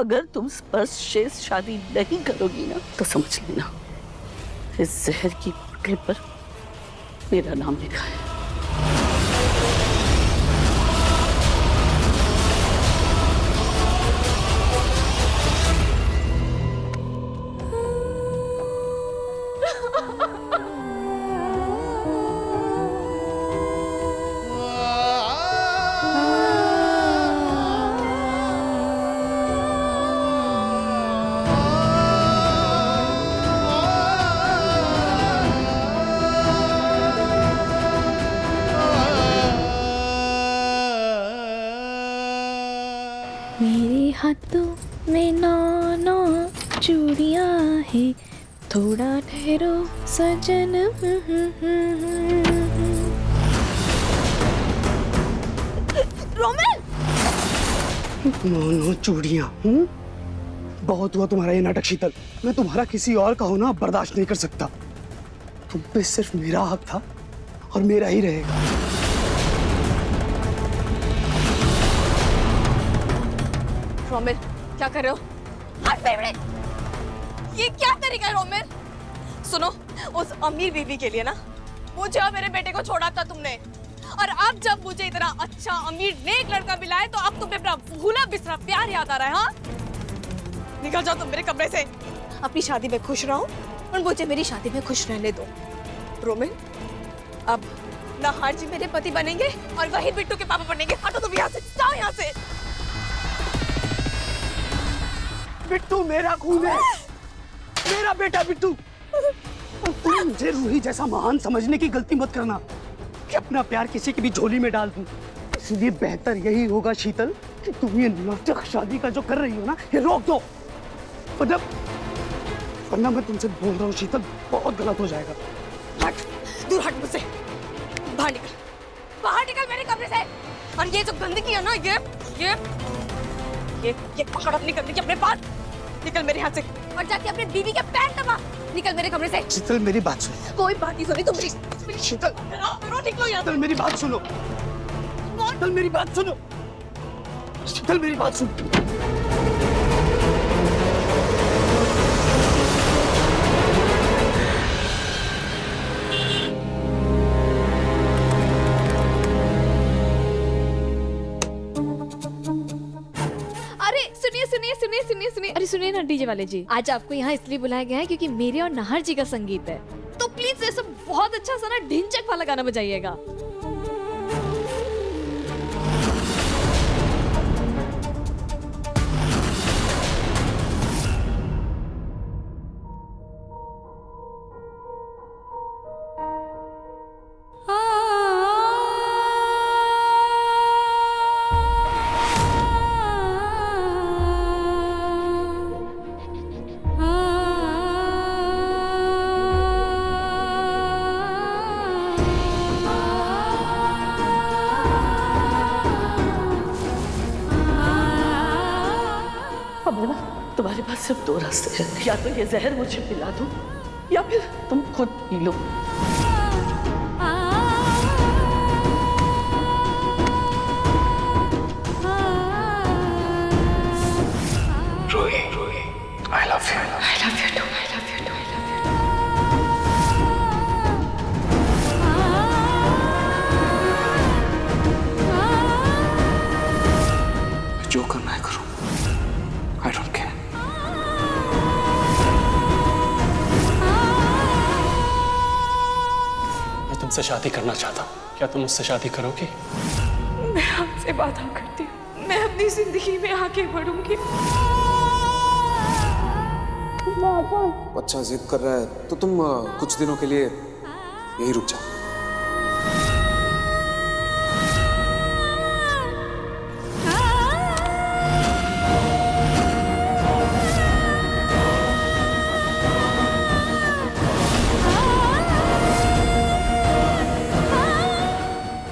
अगर तुम स्पर्श से शादी नहीं करोगी ना तो समझ लेना इस जहर की बोतल पर मेरा नाम लिखा है। मेरे हाथों में नौ नौ चूड़ियां हैं, थोड़ा ठहरो सजन। रोमन! नौ नौ चूड़ियां। बहुत हुआ तुम्हारा ये नाटक शीतल। मैं तुम्हारा किसी और का होना बर्दाश्त नहीं कर सकता। तुम पे सिर्फ मेरा हक था और मेरा ही रहेगा। रोमिल, क्या कर रहे हो? हाथ बेवड़े! ये क्या तरीका है रोमिल? सुनो, उस अमीर बीवी के लिए ना मुझे और मेरे बेटे को छोड़ा था तुमने, और अब जब मुझे इतना अच्छा अमीर नेक लड़का मिला है तो अब तुम्हें अपना भूला बिसरा प्यार याद आ रहा है? हाँ, निकल जाओ तुम मेरे कमरे से। अपनी शादी में खुश रहो और मुझे मेरी शादी में खुश रहने दो। रोमिल, अब नाहर जी मेरे पति बनेंगे और वही बिट्टू के पापा बनेंगे। हटो तुम यहाँ से, जाओ यहाँ से। बिट्टू मेरा खून है, मेरा बेटा बिट्टू। तुम मुझे रूही जैसा महान समझने की गलती मत करना कि अपना प्यार किसी की भी झोली में डाल दूं। इसलिए बेहतर यही होगा शीतल कि तुम ये नाटक शादी का जो कर रही हो ना, ये रोक दो। वरना मैं तुमसे बोल रहा हूँ शीतल, बहुत गलत हो जाएगा। हट, दूर हट मुझसे। बाहर निकल, बाहर निकल मेरे कमरे से। और ये जो गंदगी है ना, ये पकड़ अपनी गंदगी अपने पास। निकल मेरे हाथ से और जाके अपने बीवी के पैर दबा। निकल मेरे कमरे से। शीतल मेरी बात सुनो। कोई बात नहीं सुनी तुम। शीतल निकलो यहाँ। शीतल मेरी बात सुनो। शीतल मेरी बात सुनो। शीतल मेरी बात सुनो। सुनिए। अरे सुनिए ना डीजे वाले जी, आज आपको यहाँ इसलिए बुलाया गया है क्योंकि मेरे और नाहर जी का संगीत है, तो प्लीज ये सब बहुत अच्छा सा ना ढिंचक वाला गाना बजाइएगा। तुम्हारे पास सिर्फ दो रास्ते हैं, या तो ये जहर मुझे पिला दो या फिर तुम खुद पी लो। Ruhi, I love you. I love you too. I love you too. जो करना है करो। I don't care. मैं तुमसे शादी करना चाहता हूँ, क्या तुम मुझसे शादी करोगी? मैं आपसे वादा करती हूँ, मैं अपनी जिंदगी में आगे बढ़ूंगी। अच्छा जिद कर रहा है तो तुम कुछ दिनों के लिए यही रुक जाओ।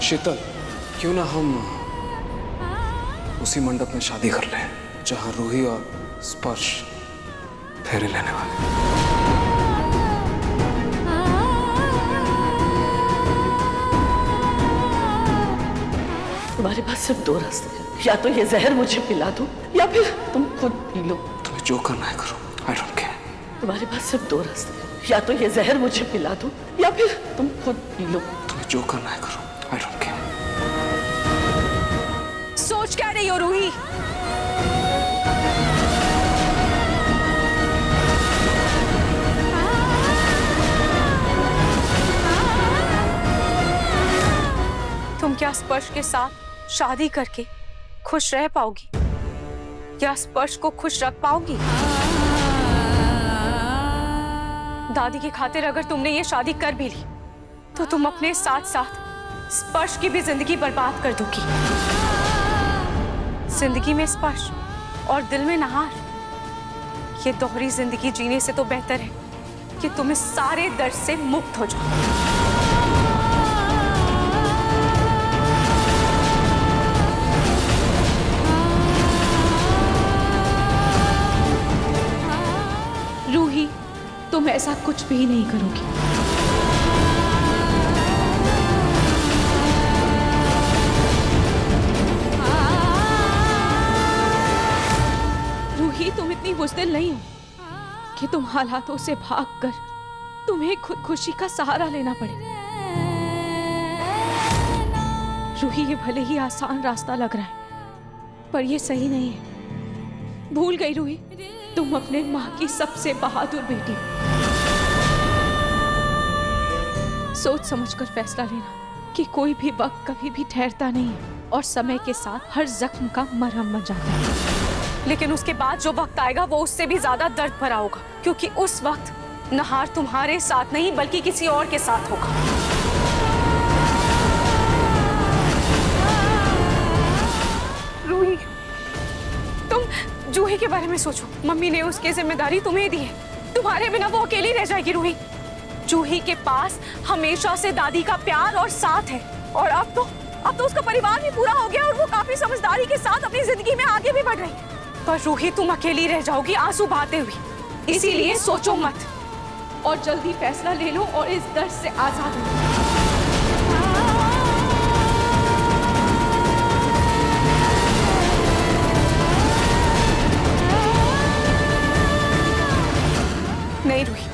शीतल, क्यों ना हम उसी मंडप में शादी कर लें जहां रूही और स्पर्श फेरे लेने वाले। तुम्हारे पास सिर्फ दो रास्ते हैं, या तो ये जहर मुझे पिला दो या फिर तुम खुद पी लो। तुम्हें जो करना है करो, आई डोंट केयर। तुम्हारे पास सिर्फ 2 रास्ते हैं, या तो ये जहर मुझे पिला दो या फिर तुम खुद पी लो। तुम्हें जो करना है करो, आई डोंट केयर। सोच क्या रही हो रूही? तुम क्या स्पर्श के साथ शादी करके खुश रह पाओगी? क्या स्पर्श को खुश रख पाओगी? दादी की खातिर अगर तुमने ये शादी कर भी ली तो तुम अपने साथ साथ स्पर्श की भी जिंदगी बर्बाद कर दोगी। जिंदगी में स्पर्श और दिल में नहार, ये दोहरी जिंदगी जीने से तो बेहतर है कि तुम इस सारे दर्द से मुक्त हो जाओ। रूही, तुम ऐसा कुछ भी नहीं करोगी। रूही, तुम इतनी बुज़दिल नहीं हो कि तुम हालातों से भागकर तुम्हें खुदकुशी का सहारा लेना पड़े। रूही, ये भले ही आसान रास्ता लग रहा है पर ये सही नहीं है। भूल गई रूही, तुम अपने माँ की सबसे बहादुर बेटी हो। सोच समझकर फैसला लेना कि कोई भी वक्त कभी भी ठहरता नहीं है और समय के साथ हर जख्म का मरहम बन जाता है। लेकिन उसके बाद जो वक्त आएगा वो उससे भी ज्यादा दर्द भरा होगा, क्योंकि उस वक्त नहार तुम्हारे साथ नहीं बल्कि किसी और के साथ होगा। रूही, तुम जूही के बारे में सोचो। मम्मी ने उसकी जिम्मेदारी तुम्हें दी है, तुम्हारे बिना वो अकेली रह जाएगी। रूही, जूही के पास हमेशा से दादी का प्यार और साथ है, और अब तो उसका परिवार भी पूरा हो गया और वो काफी समझदारी के साथ अपनी जिंदगी में आगे भी बढ़ रही है। पर रूही, तुम अकेली रह जाओगी आंसू बहाते हुए। इसीलिए सोचो मत और जल्दी फैसला ले लो और इस दर्द से आजाद हो। नहीं रूही,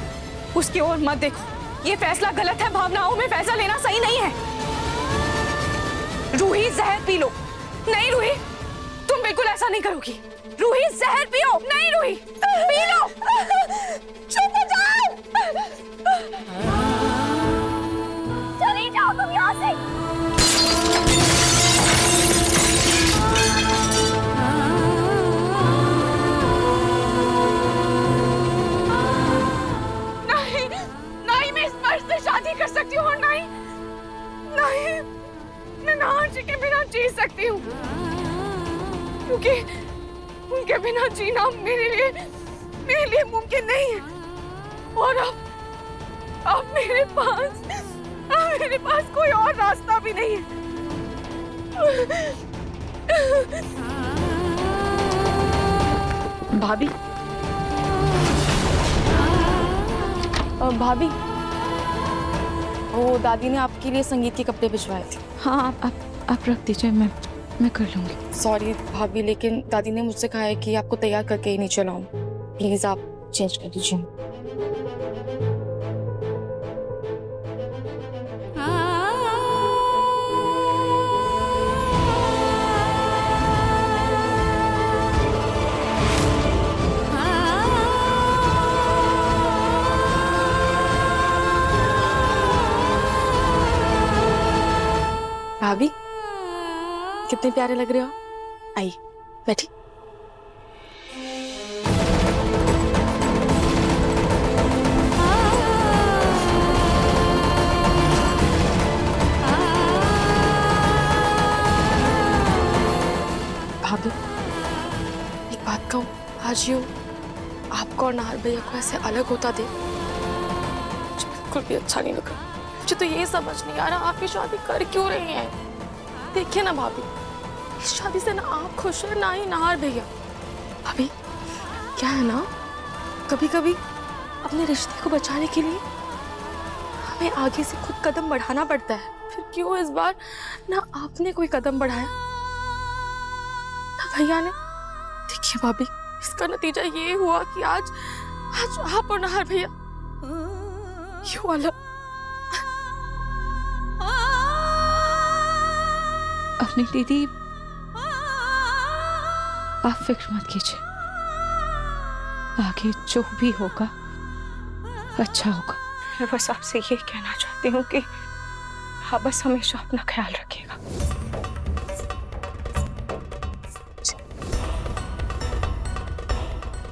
उसकी ओर मत देखो, ये फैसला गलत है। भावनाओं में फैसला लेना सही नहीं है। रूही, जहर पी लो। नहीं रूही, तुम बिल्कुल ऐसा नहीं करोगी। रूही, जहर पियो। नहीं रूही, पी लो। चुप हो जाओ। चली जाओ तुम यहाँ से। शादी कर सकती हूँ और नहीं मैं नाहर जी के बिना जी सकती हूँ, क्योंकि उनके बिना जीना मेरे लिए मुमकिन नहीं है। और अब मेरे पास कोई और रास्ता भी नहीं है। भाभी, भाभी, वो दादी ने आपके लिए संगीत के कपड़े भिजवाए थे। हाँ, आप रख दीजिए, मैं कर लूंगी। सॉरी भाभी, लेकिन दादी ने मुझसे कहा है कि आपको तैयार करके ही नीचे लाऊं। प्लीज आप चेंज कर दीजिए। भाभी, कितने प्यारे लग रहे हो। आइए बैठी। भाभी, एक बात कहूँ, आज यूँ आपको और नाहर भैया को ऐसे अलग होता देख मुझे बिल्कुल भी अच्छा नहीं लगा। मुझे तो ये समझ नहीं आ रहा आप ये शादी कर क्यों रही हैं। देखिए ना भाभी, इस शादी से ना आप खुश है ना ही नाहर भैया। भाभी, क्या है ना, कभी कभी अपने रिश्ते को बचाने के लिए हमें आगे से खुद कदम बढ़ाना पड़ता है। फिर क्यों इस बार ना आपने कोई कदम बढ़ाया भैया ने, देखिए भाभी, इसका नतीजा ये हुआ कि आज आप और नहार भैया ये वाला। अपनी दीदी, आप फिक्र मत कीजिए, आगे जो भी होगा अच्छा होगा। मैं बस आपसे ये कहना चाहती हूँ कि आप बस हमेशा अपना ख्याल रखिएगा।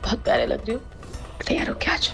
बहुत प्यारे लग रही हो। तैयार हो क्या आज?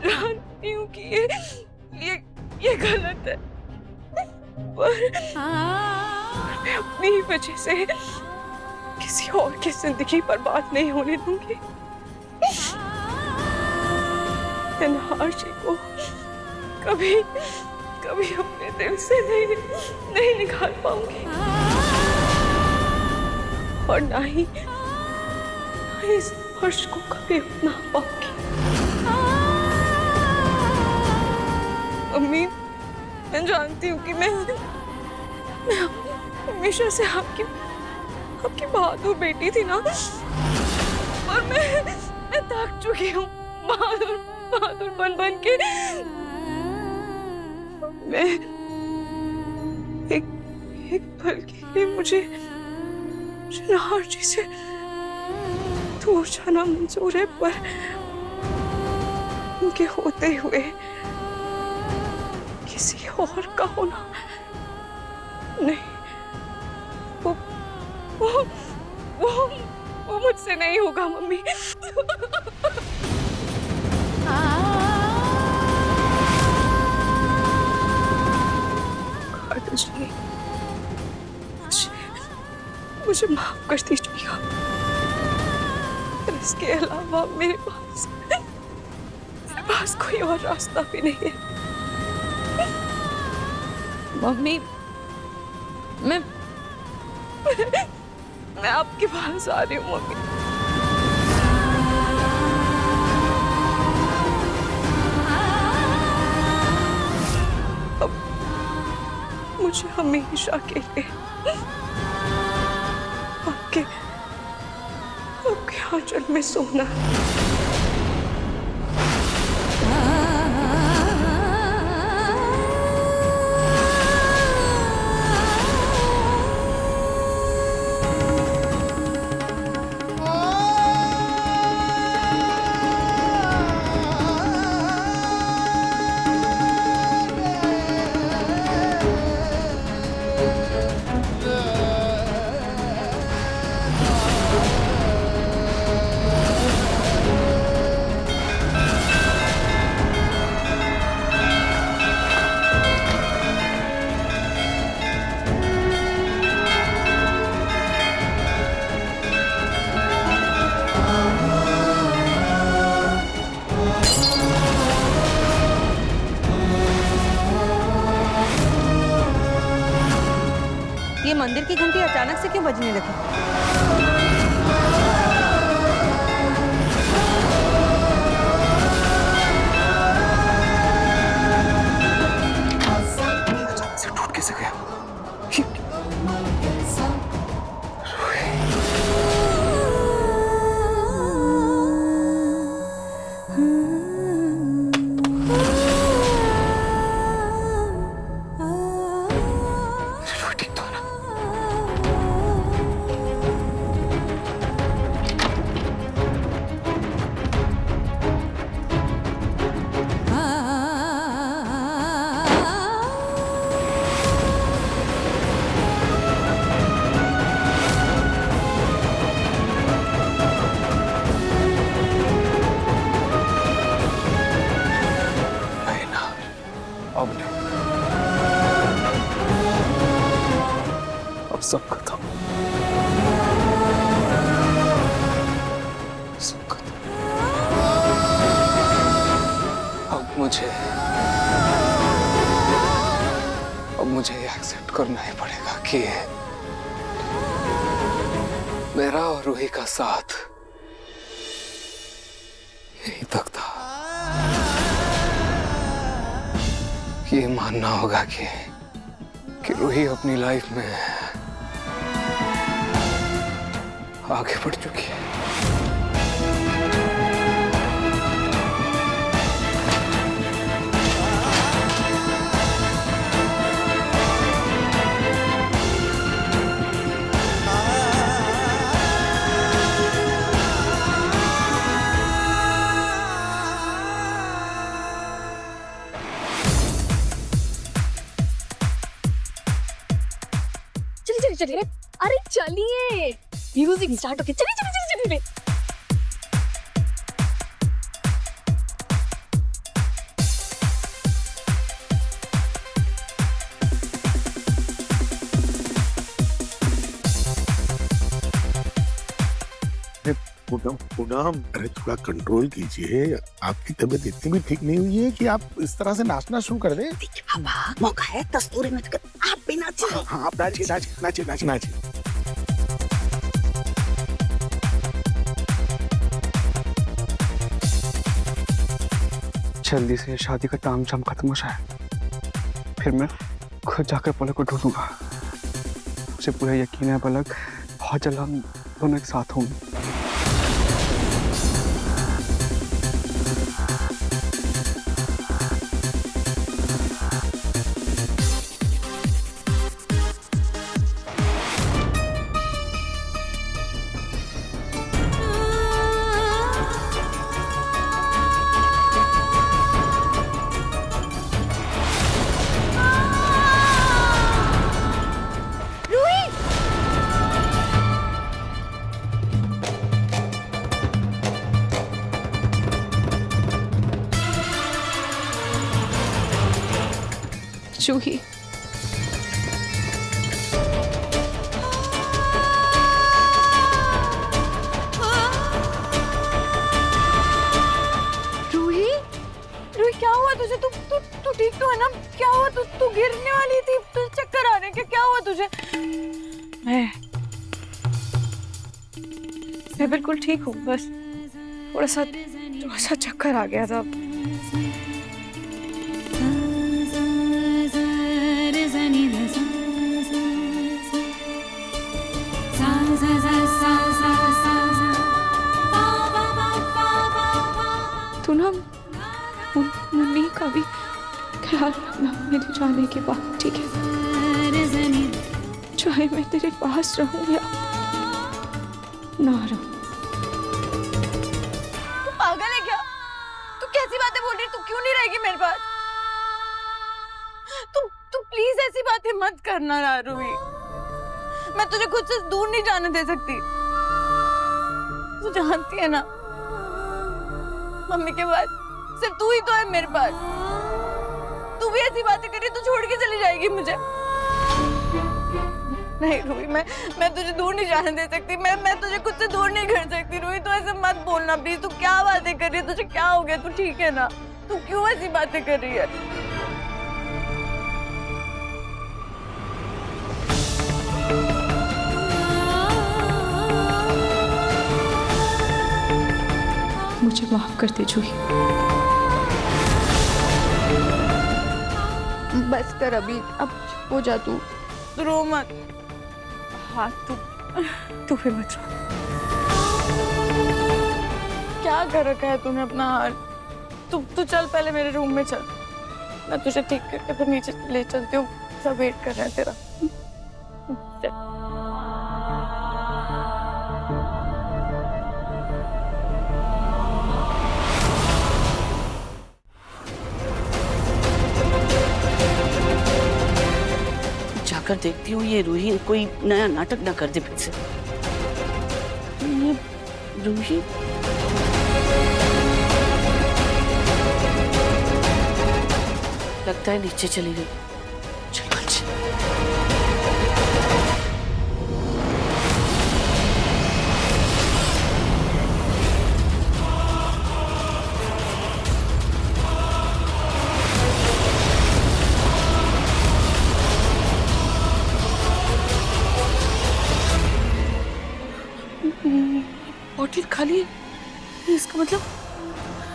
जानती हूँ कि ये गलत है, पर मैं अपनी ही वजह से किसी और की जिंदगी बर्बाद नहीं होने दूंगी। नहार जी को कभी अपने दिल से नहीं निकाल पाऊंगी, और ना ही इस स्पर्श को कभी अपना पाऊंगी। अम्मी, मैं जानती हूँ कि मैं हमेशा से आपकी बहादुर बेटी थी ना, और मैं थक चुकी हूँ बहादुर बन के। मैं एक पल के लिए मुझे नहार जी से दूर जाना मंजूर है, पर उनके होते हुए किसी और का होना नहीं। वो मुझसे नहीं होगा मम्मी। मुझे माफ कर दीजिएगा, इसके अलावा मेरे पास कोई और रास्ता भी नहीं है। मम्मी, मैं आपके पास आ रही हूँ मम्मी। अब मुझे हमेशा के लिए आपके आंचल में सोना है। ये मंदिर की घंटी अचानक से क्यों बजने लगी? अचानक से टूट कैसे गया? ठीक तो है ना? मुझे ये एक्सेप्ट करना ही पड़ेगा कि मेरा और रूही का साथ यहीं तक था। ये मानना होगा कि रूही अपनी लाइफ में आगे बढ़ चुकी है। चलिए, अरे चलिए, म्यूजिक स्टार्ट हो गया। चलिए। पूनम, अरे थोड़ा कंट्रोल कीजिए। आपकी तबीयत इतनी भी ठीक नहीं हुई है कि आप इस तरह से नाचना शुरू कर दें। बाबा, मौका है, दस्तूरी मत कर, आप भी नाचिए। हाँ, आप नाचिए। जल्दी से शादी का तामझाम खत्म हो जाए, फिर मैं खुद जाकर पलक को ढूंढूंगा। मुझे पूरा यकीन है पलक बहुत जल्द हम दोनों एक साथ होंगे। जूही, रूही क्या हुआ तुझे? तू ठीक तो है ना? क्या हुआ? तू गिरने वाली थी, तुझे चक्कर आ रहे हैं क्या हुआ तुझे? मैं बिल्कुल ठीक हूँ, बस थोड़ा सा चक्कर आ गया था। तू ना मुन्नी का भी ख्याल रखना मेरे जाने के बाद, ठीक है? चाहे मैं तेरे पास रहूं या ना रहूं। तू पागल है क्या? तू कैसी बातें बोल रही? तू क्यों नहीं रहेगी मेरे पास? तू प्लीज ऐसी बातें मत करना ना रूही। मैं तुझे खुद से दूर नहीं जाने दे सकती। तू जानती है ना, मम्मी के बाद सिर्फ तू ही तो है मेरे पास। तू भी ऐसी बातें कर रही तो छोड़ के चली जाएगी मुझे। नहीं रूही, मैं तुझे दूर नहीं जाने दे सकती। मैं तुझे खुद से दूर नहीं कर सकती रूही। तू ऐसे मत बोलना प्लीज। तू क्या बातें कर रही है? तुझे क्या हो गया? तू ठीक है ना? तू क्यों ऐसी बातें कर रही है? मुझे माफ कर दे जूही। बस कर अभी, अब हो जा तू। रो मत। हाँ तू भी मत रो। क्या कर रखा है तूने अपना हाल? तू चल पहले मेरे रूम में चल। मैं तुझे ठीक करके फिर नीचे ले चलती हूँ। सब वेट कर रहा है तेरा। चल। जाकर देखती हूँ ये रूही कोई नया नाटक ना कर दे फिर से। ये रूही लगता है नीचे चली गई। चलो अच्छा।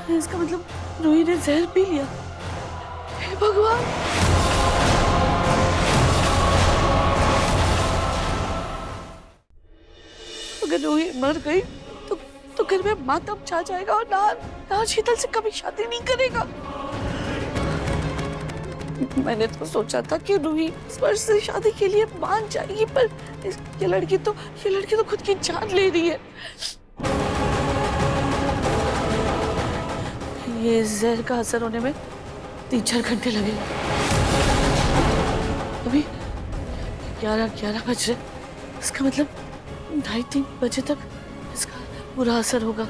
इसका मतलब रूही ने जहर पी लिया। हे भगवान। अगर रूही मर गई तो घर में मातम छा जाएगा और नान शीतल से कभी शादी नहीं करेगा। मैंने तो सोचा था कि रूही स्पर्श से शादी के लिए मान जाएगी, पर ये लड़की तो खुद की जान ले रही है। ये जहर का असर होने में 3-4 घंटे लगेगा। अभी 11 बज रहे, इसका मतलब 2:30-3 बजे तक इसका पूरा असर होगा।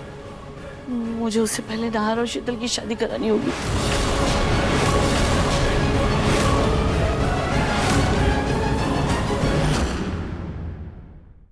मुझे उससे पहले नाहर और शीतल की शादी करानी होगी।